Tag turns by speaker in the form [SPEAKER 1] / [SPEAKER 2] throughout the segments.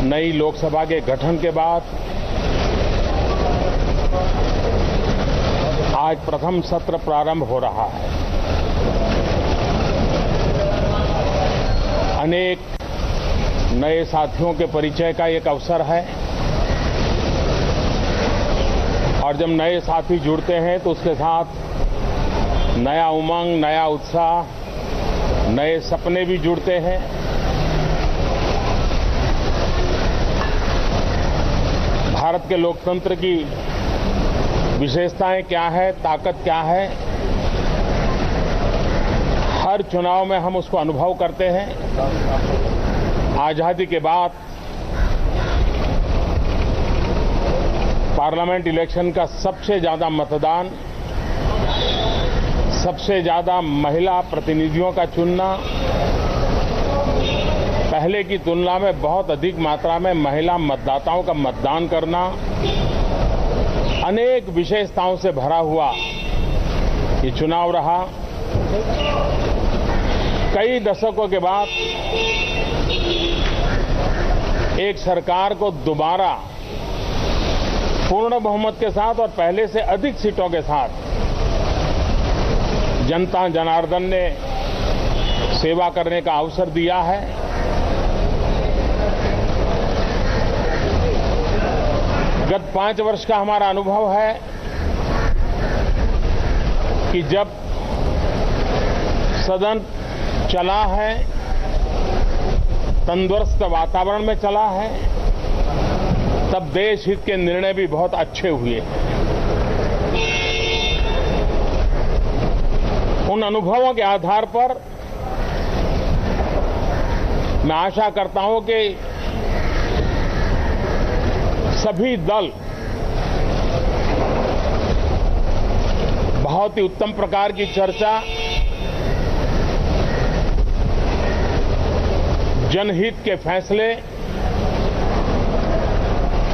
[SPEAKER 1] नई लोकसभा के गठन के बाद आज प्रथम सत्र प्रारंभ हो रहा है। अनेक नए साथियों के परिचय का एक अवसर है और जब नए साथी जुड़ते हैं तो उसके साथ नया उमंग, नया उत्साह, नए सपने भी जुड़ते हैं। भारत के लोकतंत्र की विशेषताएं क्या है, ताकत क्या है, हर चुनाव में हम उसको अनुभव करते हैं। आजादी के बाद पार्लियामेंट इलेक्शन का सबसे ज्यादा मतदान, सबसे ज्यादा महिला प्रतिनिधियों का चुनना, पहले की तुलना में बहुत अधिक मात्रा में महिला मतदाताओं का मतदान करना, अनेक विशेषताओं से भरा हुआ ये चुनाव रहा। कई दशकों के बाद एक सरकार को दोबारा पूर्ण बहुमत के साथ और पहले से अधिक सीटों के साथ जनता जनार्दन ने सेवा करने का अवसर दिया है। गत 5 वर्ष का हमारा अनुभव है कि जब सदन चला है, तंदुरुस्त वातावरण में चला है, तब देश हित के निर्णय भी बहुत अच्छे हुए। उन अनुभवों के आधार पर मैं आशा करता हूं कि सभी दल बहुत ही उत्तम प्रकार की चर्चा, जनहित के फैसले,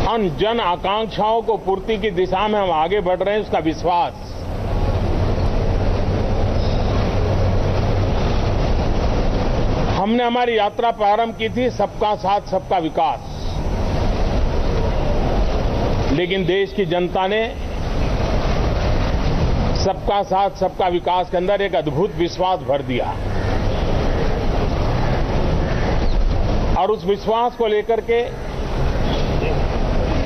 [SPEAKER 1] उन जन आकांक्षाओं को पूर्ति की दिशा में हम आगे बढ़ रहे हैं, उसका विश्वास हमने हमारी यात्रा प्रारंभ की थी सबका साथ सबका विकास, लेकिन देश की जनता ने सबका साथ सबका विकास के अंदर एक अद्भुत विश्वास भर दिया और उस विश्वास को लेकर के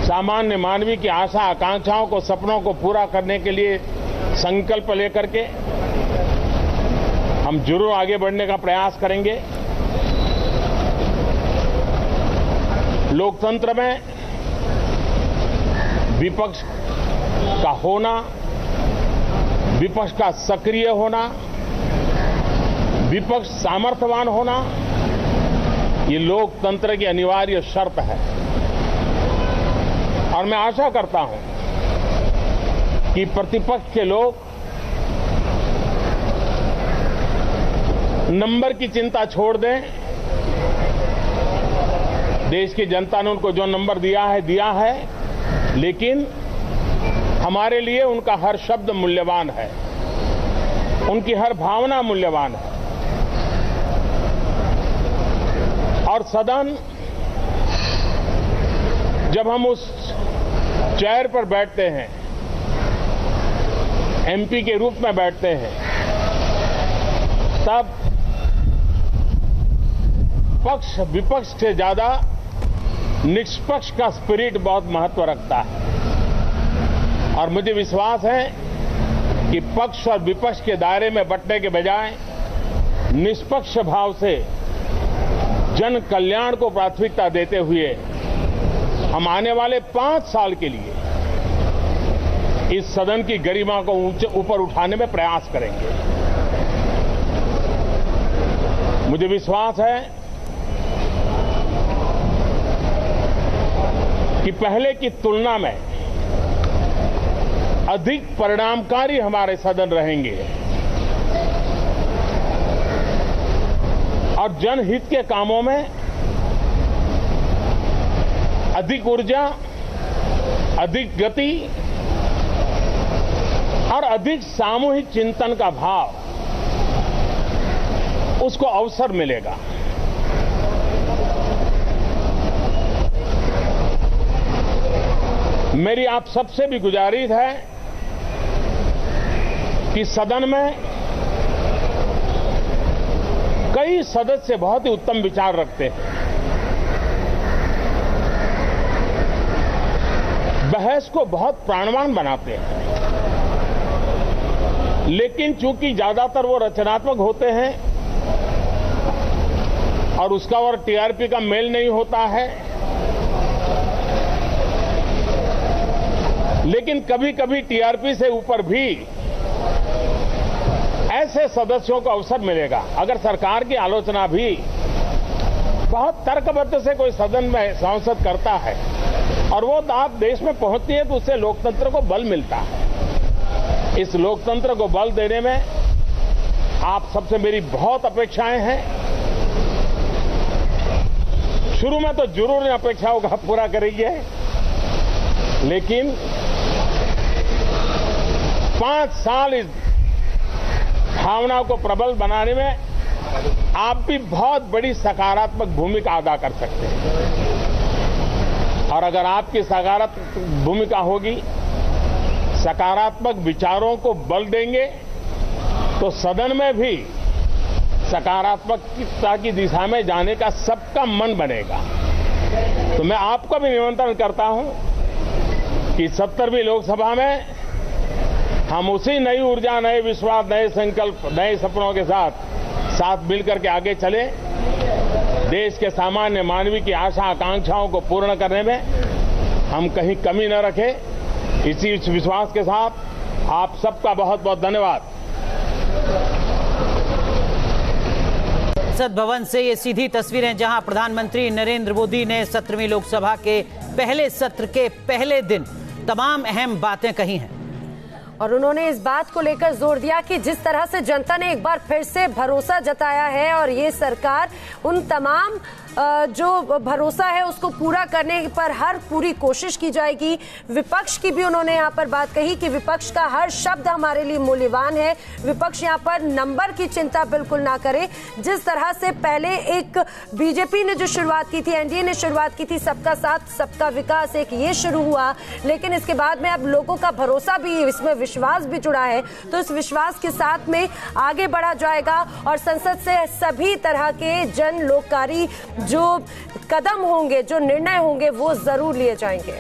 [SPEAKER 1] सामान्य मानवी की आशा आकांक्षाओं को, सपनों को पूरा करने के लिए संकल्प लेकर के हम जरूर आगे बढ़ने का प्रयास करेंगे। लोकतंत्र में विपक्ष का होना, विपक्ष का सक्रिय होना, विपक्ष सामर्थ्यवान होना, ये लोकतंत्र की अनिवार्य शर्त है और मैं आशा करता हूं कि प्रतिपक्ष के लोग नंबर की चिंता छोड़ दें। देश की जनता ने उनको जो नंबर दिया है, लेकिन हमारे लिए उनका हर शब्द मूल्यवान है, उनकी हर भावना मूल्यवान है। और सदन, जब हम उस चेयर पर बैठते हैं, एमपी के रूप में बैठते हैं, तब पक्ष विपक्ष से ज्यादा निष्पक्ष का स्पिरिट बहुत महत्व रखता है और मुझे विश्वास है कि पक्ष और विपक्ष के दायरे में बंटने के बजाय निष्पक्ष भाव से जन कल्याण को प्राथमिकता देते हुए हम आने वाले 5 साल के लिए इस सदन की गरिमा को ऊपर उठाने में प्रयास करेंगे। मुझे विश्वास है कि पहले की तुलना में अधिक परिणामकारी हमारे सदन रहेंगे और जनहित के कामों में अधिक ऊर्जा, अधिक गति और अधिक सामूहिक चिंतन का भाव, उसको अवसर मिलेगा। मेरी आप सबसे भी गुजारिश है कि सदन में कई सदस्य बहुत ही उत्तम विचार रखते हैं। बहस को बहुत प्राणवान बनाते हैं, लेकिन चूंकि ज्यादातर वो रचनात्मक होते हैं और उसका और टीआरपी का मेल नहीं होता है, लेकिन कभी कभी टीआरपी से ऊपर भी ऐसे सदस्यों को अवसर मिलेगा। अगर सरकार की आलोचना भी बहुत तर्कबद्ध से कोई सदन में सांसद करता है और वो बात देश में पहुंचती है तो उससे लोकतंत्र को बल मिलता है। इस लोकतंत्र को बल देने में आप सबसे मेरी बहुत अपेक्षाएं हैं। शुरू में तो जरूर इन अपेक्षाओं का पूरा करेंगे, लेकिन 5 साल इस भावना को प्रबल बनाने में आप भी बहुत बड़ी सकारात्मक भूमिका अदा कर सकते हैं। और अगर आपकी सकारात्मक भूमिका होगी, सकारात्मक विचारों को बल देंगे, तो सदन में भी सकारात्मकता की दिशा में जाने का सबका मन बनेगा। तो मैं आपको भी निमंत्रण करता हूं कि 70वीं लोकसभा में हम उसी नई ऊर्जा, नए विश्वास, नए संकल्प, नए सपनों के साथ मिलकर के आगे चले। देश के सामान्य मानवी की आशा आकांक्षाओं को पूर्ण करने में हम कहीं कमी न रखें। इसी विश्वास के साथ आप सबका बहुत बहुत धन्यवाद।
[SPEAKER 2] संसद भवन से ये सीधी तस्वीरें जहां प्रधानमंत्री नरेंद्र मोदी ने 17वीं लोकसभा के पहले सत्र के पहले दिन तमाम अहम बातें कही हैं
[SPEAKER 3] और उन्होंने इस बात को लेकर जोर दिया कि जिस तरह से जनता ने एक बार फिर से भरोसा जताया है और ये सरकार उन तमाम जो भरोसा है उसको पूरा करने पर हर पूरी कोशिश की जाएगी। विपक्ष की भी उन्होंने यहाँ पर बात कही कि विपक्ष का हर शब्द हमारे लिए मूल्यवान है। विपक्ष यहाँ पर नंबर की चिंता बिल्कुल ना करे। जिस तरह से पहले एक बीजेपी ने जो शुरुआत की थी, एनडीए ने शुरुआत की थी, सबका साथ सबका विकास, एक ये शुरू हुआ, लेकिन इसके बाद में अब लोगों का भरोसा भी, इसमें विश्वास भी जुड़ा है। तो इस विश्वास के साथ में आगे बढ़ा जाएगा और संसद से सभी तरह के जन लोककारी जो कदम होंगे, जो निर्णय होंगे, वो जरूर लिए जाएंगे।